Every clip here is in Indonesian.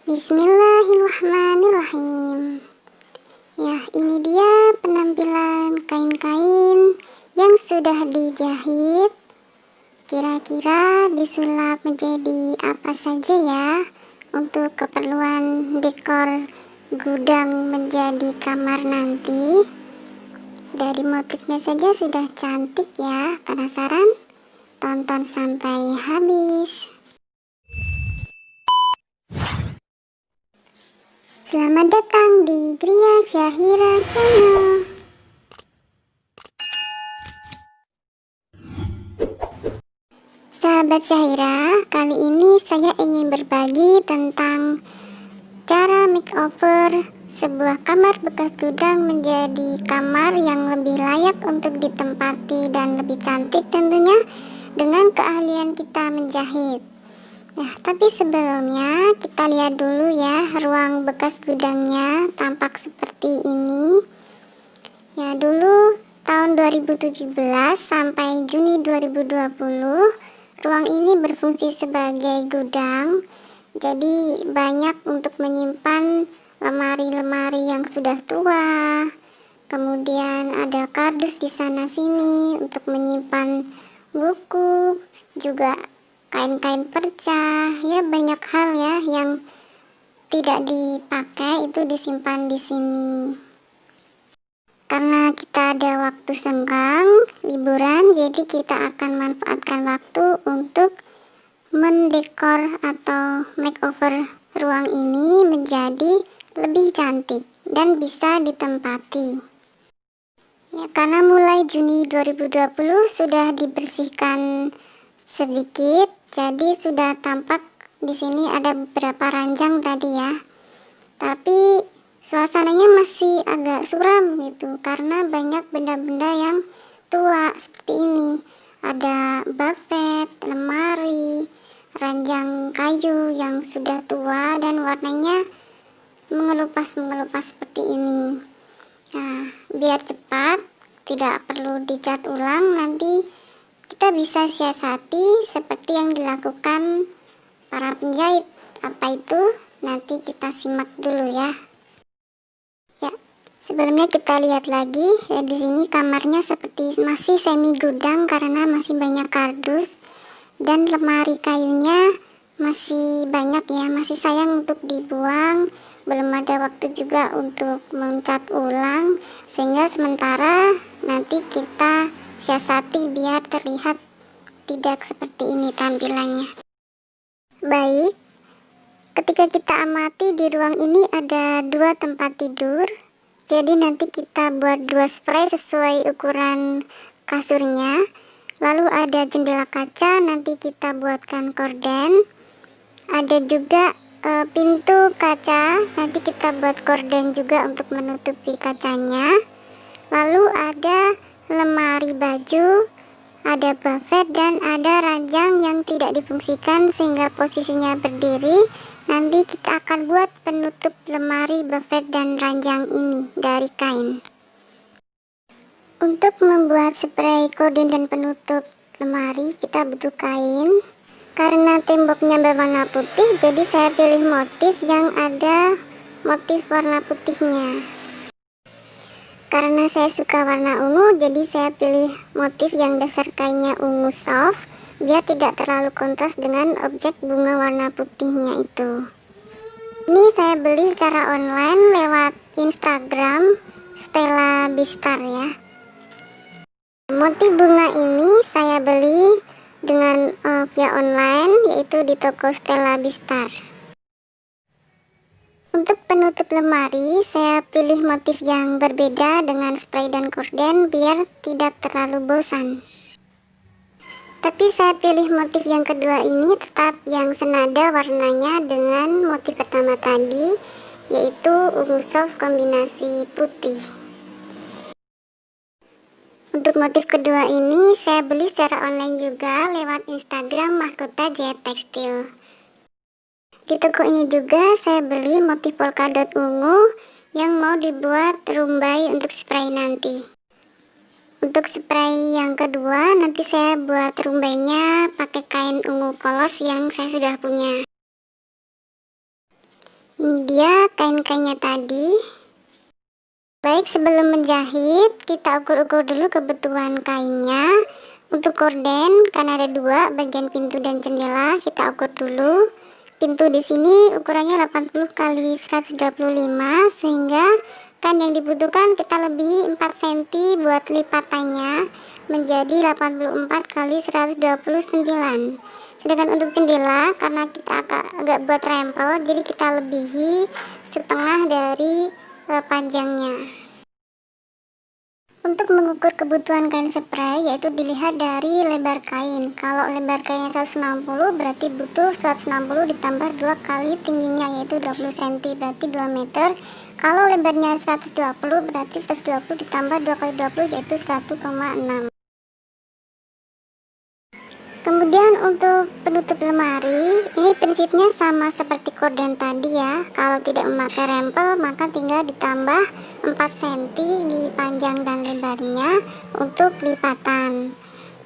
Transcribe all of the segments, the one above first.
Bismillahirrahmanirrahim. Ya, ini dia penampilan kain-kain yang sudah dijahit. Kira-kira disulap menjadi apa saja ya untuk keperluan dekor gudang menjadi kamar nanti. Dari motifnya saja sudah cantik ya. Penasaran? Tonton sampai habis. Selamat datang di Gria Syahira Channel. Sahabat Syahira, kali ini saya ingin berbagi tentang cara makeover sebuah kamar bekas gudang menjadi kamar yang lebih layak untuk ditempati dan lebih cantik tentunya dengan keahlian kita menjahit. Nah, tapi sebelumnya kita lihat dulu ya ruang bekas gudangnya tampak seperti ini. Ya, dulu tahun 2017 sampai Juni 2020 ruang ini berfungsi sebagai gudang. Jadi banyak untuk menyimpan lemari-lemari yang sudah tua. Kemudian ada kardus di sana sini untuk menyimpan buku, juga kain-kain perca, ya banyak hal ya yang tidak dipakai itu disimpan di sini. Karena kita ada waktu senggang, liburan, jadi kita akan manfaatkan waktu untuk mendekor atau makeover ruang ini menjadi lebih cantik dan bisa ditempati. Ya, karena mulai Juni 2020 sudah dibersihkan sedikit, jadi sudah tampak di sini ada beberapa ranjang tadi ya. Tapi suasananya masih agak suram gitu karena banyak benda-benda yang tua seperti ini. Ada buffet, lemari, ranjang kayu yang sudah tua dan warnanya mengelupas seperti ini. Nah, biar cepat, tidak perlu dicat ulang, nanti kita bisa siasati seperti yang dilakukan para penjahit. Apa itu? Nanti kita simak dulu ya. Ya, sebelumnya kita lihat lagi ya, di sini kamarnya seperti masih semi gudang karena masih banyak kardus dan lemari kayunya masih banyak ya, masih sayang untuk dibuang. Belum ada waktu juga untuk mencat ulang, sehingga sementara nanti kita siasati biar terlihat tidak seperti ini tampilannya. Baik, ketika kita amati di ruang ini ada 2 tempat tidur. Jadi nanti kita buat 2 spray sesuai ukuran kasurnya. Lalu ada jendela kaca, nanti kita buatkan korden. Ada juga pintu kaca, nanti kita buat korden juga untuk menutupi kacanya. Lalu ada lemari baju, ada buffet dan ada ranjang yang tidak difungsikan sehingga posisinya berdiri. Nanti kita akan buat penutup lemari, buffet dan ranjang ini dari kain. Untuk membuat spray korden dan penutup lemari kita butuh kain. Karena temboknya berwarna putih, jadi saya pilih motif yang ada motif warna putihnya. Karena saya suka warna ungu, jadi saya pilih motif yang dasar kainnya ungu soft, biar tidak terlalu kontras dengan objek bunga warna putihnya itu. Ini saya beli secara online lewat Instagram Stella Bistar ya. Motif bunga ini saya beli dengan via online, yaitu di toko Stella Bistar. Untuk penutup lemari, saya pilih motif yang berbeda dengan spray dan korden biar tidak terlalu bosan. Tapi saya pilih motif yang kedua ini tetap yang senada warnanya dengan motif pertama tadi, yaitu ungu soft kombinasi putih. Untuk motif kedua ini saya beli secara online juga lewat Instagram Mahkota Jaya Tekstil. Di toko ini juga saya beli motif polkadot ungu yang mau dibuat rumbai untuk spray nanti. Untuk spray yang kedua nanti saya buat rumbainya pakai kain ungu polos yang saya sudah punya. Ini dia kain-kainnya tadi. Baik, sebelum menjahit, kita ukur-ukur dulu kebutuhan kainnya. Untuk korden, karena ada dua, bagian pintu dan jendela, kita ukur dulu. Pintu di sini ukurannya 80 kali 125, sehingga kain yang dibutuhkan kita lebihi 4 cm buat lipatannya menjadi 84 kali 129. Sedangkan untuk jendela, karena kita agak buat rempel, jadi kita lebihi setengah dari panjangnya. Untuk mengukur kebutuhan kain spray, yaitu dilihat dari lebar kain. Kalau lebar kainnya 160, berarti butuh 160 ditambah 2 kali tingginya, yaitu 20 cm, berarti 2 meter. Kalau lebarnya 120, berarti 120 ditambah 2 kali 20, yaitu 1,6. Kemudian untuk penutup lemari, ini prinsipnya sama seperti korden tadi ya. Kalau tidak memakai rempel, maka tinggal ditambah 4 cm di panjang dan lebarnya untuk lipatan.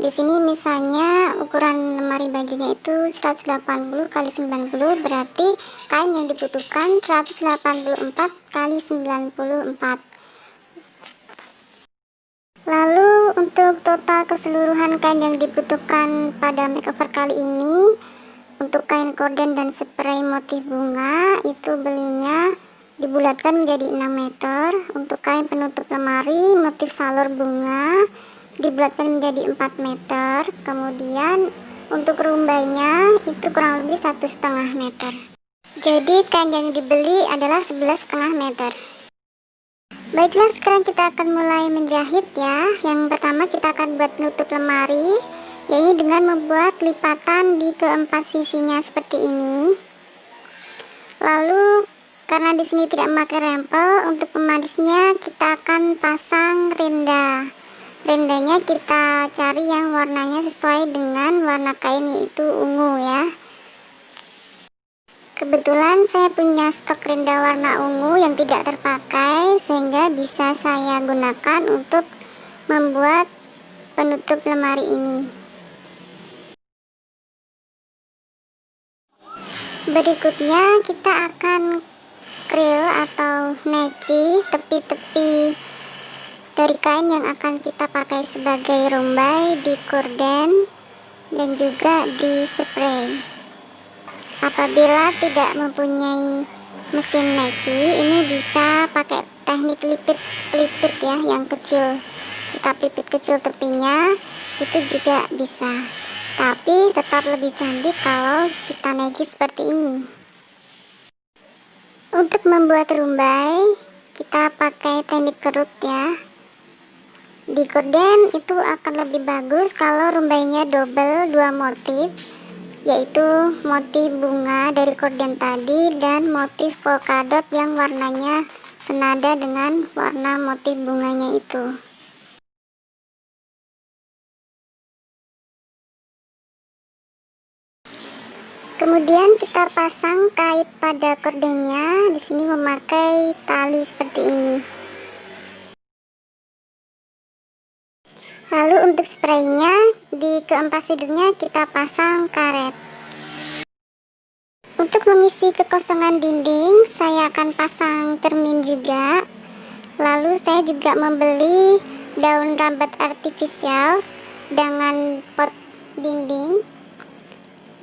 Di sini misalnya ukuran lemari bajunya itu 180 kali 90, berarti kain yang dibutuhkan 184 kali 94. Lalu untuk total keseluruhan kain yang dibutuhkan pada makeover kali ini, untuk kain korden dan spray motif bunga itu belinya dibulatkan menjadi 6 meter. Untuk kain penutup lemari motif salur bunga dibulatkan menjadi 4 meter. Kemudian untuk rumbainya itu kurang lebih 1,5 meter. Jadi kain yang dibeli adalah 11,5 meter. Baiklah, sekarang kita akan mulai menjahit ya. Yang pertama kita akan buat penutup lemari, yaitu dengan membuat lipatan di keempat sisinya seperti ini. Lalu karena di sini tidak memakai rempel, untuk pemanisnya kita akan pasang renda. Rendanya kita cari yang warnanya sesuai dengan warna kain, yaitu ungu ya. Kebetulan saya punya stok renda warna ungu yang tidak terpakai, sehingga bisa saya gunakan untuk membuat penutup lemari ini. Berikutnya kita akan krill atau neci tepi-tepi dari kain yang akan kita pakai sebagai rumbai di korden dan juga di spray. Apabila tidak mempunyai mesin neci, ini bisa pakai teknik lipit ya, yang kecil. Kita lipit kecil tepinya, itu juga bisa. Tapi tetap lebih cantik kalau kita neci seperti ini. Untuk membuat rumbai, kita pakai teknik kerut ya. Di korden itu akan lebih bagus kalau rumbainya double 2 motif, yaitu motif bunga dari korden tadi dan motif polkadot yang warnanya senada dengan warna motif bunganya itu. Kemudian kita pasang kait pada kordennya. Di sini memakai tali seperti ini. Lalu untuk spraynya, di keempat sudutnya kita pasang karet. Untuk mengisi kekosongan dinding, saya akan pasang cermin juga. Lalu saya juga membeli daun rambat artifisial dengan pot dinding.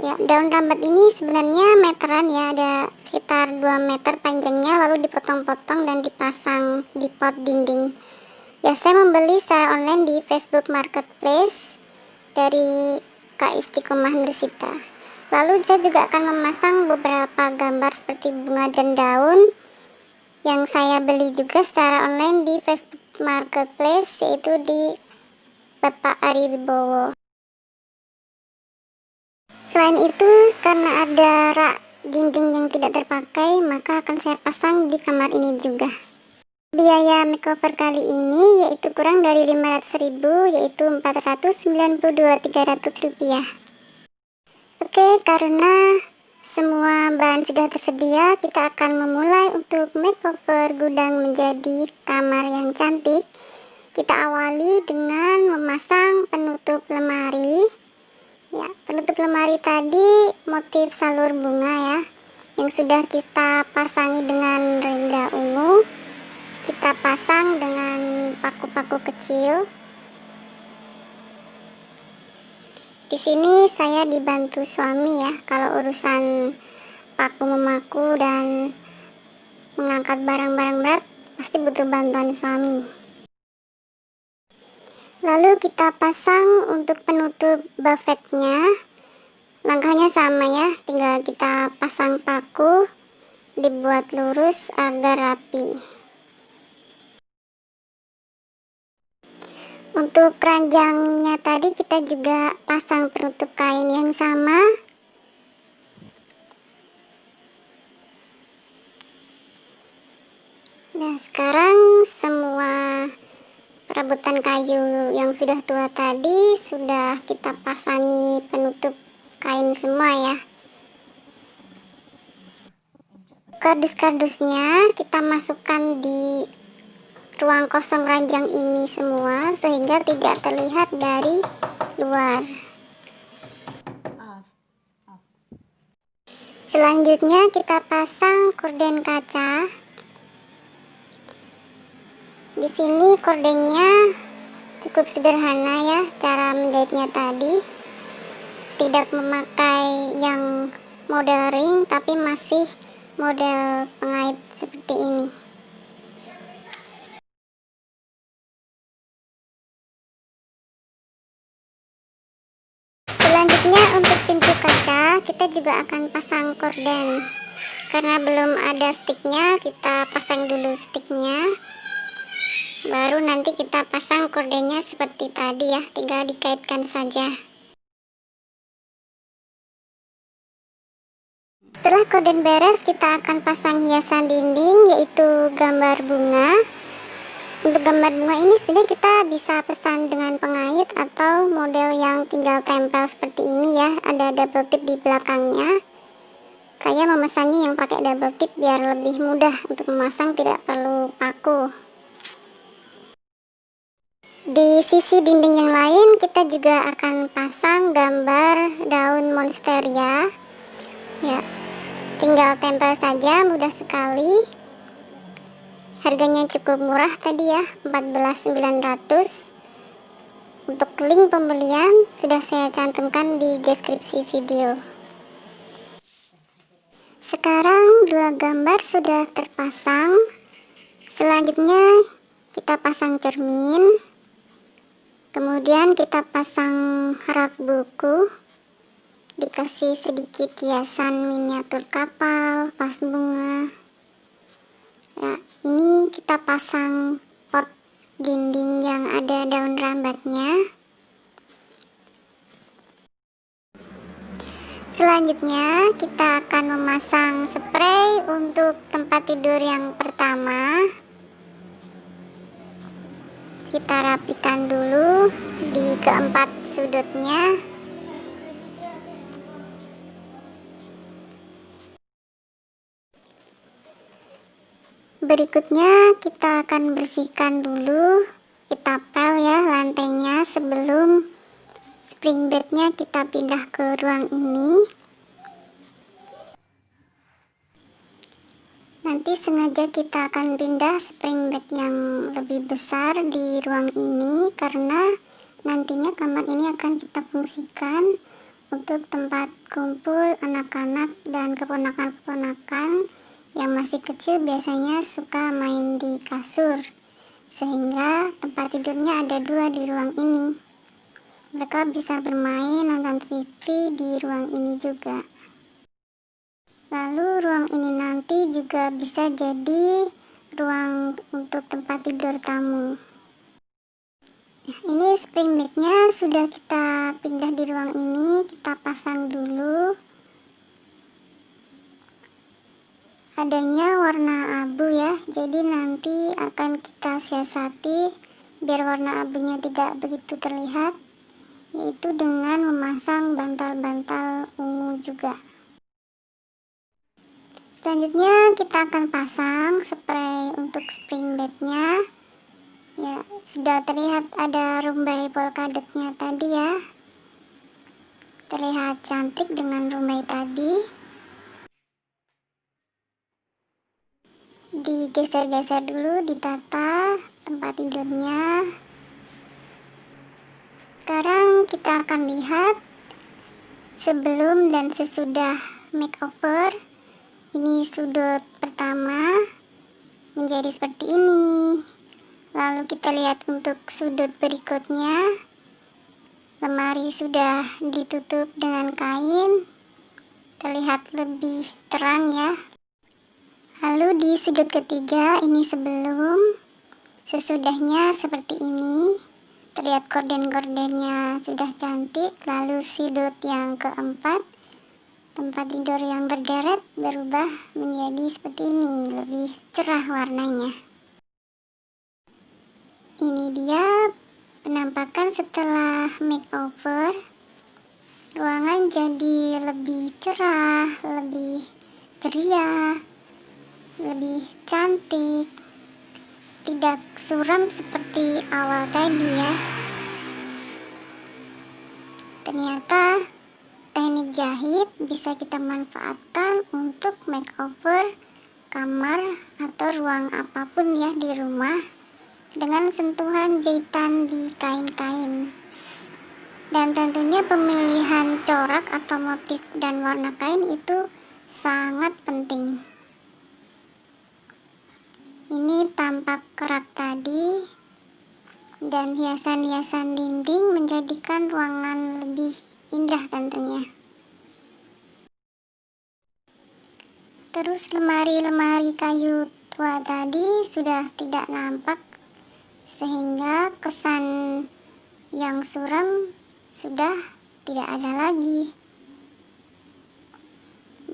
Ya, daun rambat ini sebenarnya meteran ya, ada sekitar 2 meter panjangnya, lalu dipotong-potong dan dipasang di pot dinding. Ya, saya membeli secara online di Facebook Marketplace dari Kak Istiqomah Nursita. Lalu saya juga akan memasang beberapa gambar seperti bunga dan daun yang saya beli juga secara online di Facebook Marketplace, yaitu di Bapak Ari Wibowo. Selain itu, karena ada rak dinding yang tidak terpakai, maka akan saya pasang di kamar ini juga. Biaya makeover kali ini yaitu kurang dari 500.000, yaitu 492.300 rupiah. Oke, karena semua bahan sudah tersedia, kita akan memulai untuk makeover gudang menjadi kamar yang cantik. Kita awali dengan memasang penutup lemari. Ya, penutup lemari tadi motif salur bunga ya, yang sudah kita pasangi dengan renda ungu, kita pasang dengan paku-paku kecil. Di sini saya dibantu suami ya, kalau urusan paku memaku dan mengangkat barang-barang berat pasti butuh bantuan suami. Lalu kita pasang untuk penutup buffetnya. Langkahnya sama ya, tinggal kita pasang paku, dibuat lurus agar rapi. Untuk keranjangnya tadi kita juga pasang penutup kain yang sama. Nah, sekarang semua perabotan kayu yang sudah tua tadi sudah kita pasangi penutup kain semua ya. Kardus-kardusnya kita masukkan di ruang kosong ranjang ini semua sehingga tidak terlihat dari luar. Selanjutnya kita pasang korden kaca. Di sini kordennya cukup sederhana ya, cara menjahitnya tadi. Tidak memakai yang model ring, tapi masih model pengait seperti ini. Selanjutnya untuk pintu kaca kita juga akan pasang korden. Karena belum ada sticknya, kita pasang dulu sticknya, baru nanti kita pasang kordennya seperti tadi ya, tinggal dikaitkan saja. Setelah korden beres, kita akan pasang hiasan dinding, yaitu gambar bunga. Untuk gambar bunga ini sebenarnya kita bisa pesan dengan pengait atau model yang tinggal tempel seperti ini ya, ada double tip di belakangnya. Saya memesannya yang pakai double tip biar lebih mudah untuk memasang, tidak perlu paku. Di sisi dinding yang lain kita juga akan pasang gambar daun monstera ya. Tinggal tempel saja, mudah sekali. Harganya cukup murah tadi ya, 14.900. Untuk link pembelian sudah saya cantumkan di deskripsi video. Sekarang dua gambar sudah terpasang. Selanjutnya kita pasang cermin. Kemudian kita pasang rak buku. Dikasih sedikit hiasan miniatur kapal, vas bunga ya. Ini kita pasang pot dinding yang ada daun rambatnya. Selanjutnya kita akan memasang spray untuk tempat tidur yang pertama. Kita rapikan dulu di keempat sudutnya. Berikutnya kita akan bersihkan dulu, kita pel ya lantainya sebelum spring bednya kita pindah ke ruang ini. Nanti sengaja kita akan pindah spring bed yang lebih besar di ruang ini karena nantinya kamar ini akan kita fungsikan untuk tempat kumpul anak-anak dan keponakan-keponakan yang masih kecil, biasanya suka main di kasur, sehingga tempat tidurnya ada dua di ruang ini. Mereka bisa bermain, nonton TV di ruang ini juga. Lalu ruang ini nanti juga bisa jadi ruang untuk tempat tidur tamu. Nah, ini spring bednya sudah kita pindah di ruang ini, kita pasang dulu. Adanya warna abu ya, jadi nanti akan kita siasati biar warna abunya tidak begitu terlihat, yaitu dengan memasang bantal-bantal ungu juga. Selanjutnya kita akan pasang spray untuk spring bednya ya. Sudah terlihat ada rumbai polkadotnya tadi ya, terlihat cantik dengan rumbai tadi. digeser-geser dulu, ditata tempat tidurnya. Sekarang kita akan lihat sebelum dan sesudah makeover. Ini sudut pertama menjadi seperti ini. Lalu kita lihat untuk sudut berikutnya. Lemari sudah ditutup dengan kain, terlihat lebih terang ya. Lalu di sudut ketiga, ini sebelum, sesudahnya seperti ini. Terlihat gorden-gordennya sudah cantik. Lalu sudut yang keempat, tempat tidur yang berderet berubah menjadi seperti ini, lebih cerah warnanya. Ini dia penampakan setelah makeover. Ruangan jadi lebih cerah, lebih ceria, lebih cantik, tidak suram seperti awal tadi ya. Ternyata teknik jahit bisa kita manfaatkan untuk makeover kamar atau ruang apapun ya di rumah, dengan sentuhan jahitan di kain-kain. Dan tentunya pemilihan corak atau motif dan warna kain itu sangat penting. Ini tampak rak tadi, dan hiasan-hiasan dinding menjadikan ruangan lebih indah tentunya. Terus lemari-lemari kayu tua tadi sudah tidak nampak, sehingga kesan yang suram sudah tidak ada lagi.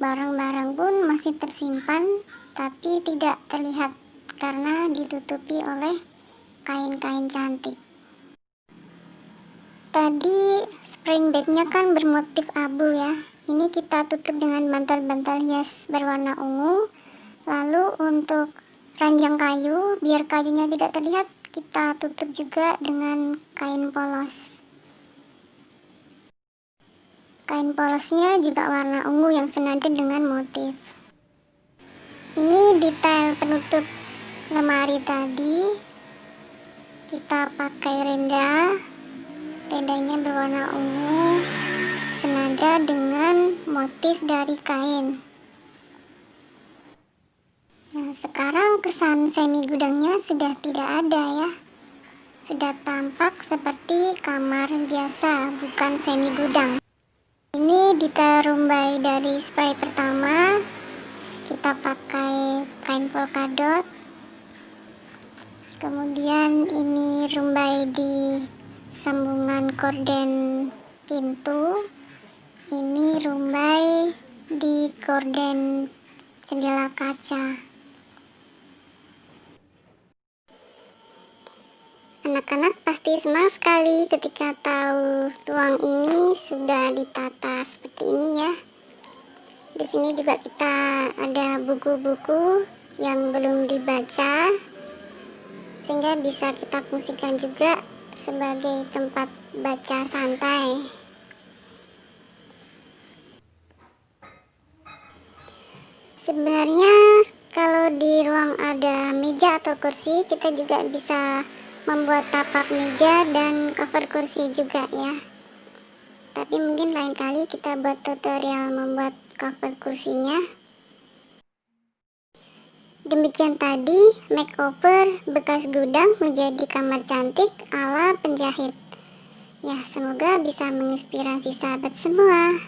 Barang-barang pun masih tersimpan, tapi tidak terlihat karena ditutupi oleh kain-kain cantik. Tadi spring bednya kan bermotif abu ya. Ini kita tutup dengan bantal-bantal hias berwarna ungu. Lalu untuk ranjang kayu, biar kayunya tidak terlihat, kita tutup juga dengan kain polos. Kain polosnya juga warna ungu yang senada dengan motif. Ini detail penutup lemari tadi. Kita pakai renda. Rendanya berwarna ungu, senada dengan motif dari kain. Nah, sekarang kesan semi gudangnya sudah tidak ada ya. Sudah tampak seperti kamar biasa, bukan semi gudang. Ini diterumbai dari spray pertama. Kita pakai kain polkadot. Kemudian ini rumbai di sambungan gorden pintu. Ini rumbai di gorden jendela kaca. Anak-anak pasti senang sekali ketika tahu ruang ini sudah ditata seperti ini ya. Di sini juga kita ada buku-buku yang belum dibaca, sehingga bisa kita fungsikan juga sebagai tempat baca santai. Sebenarnya kalau di ruang ada meja atau kursi, kita juga bisa membuat tapak meja dan cover kursi juga ya. Tapi mungkin lain kali kita buat tutorial membuat cover kursinya. Demikian tadi makeover bekas gudang menjadi kamar cantik ala penjahit. Ya, semoga bisa menginspirasi sahabat semua.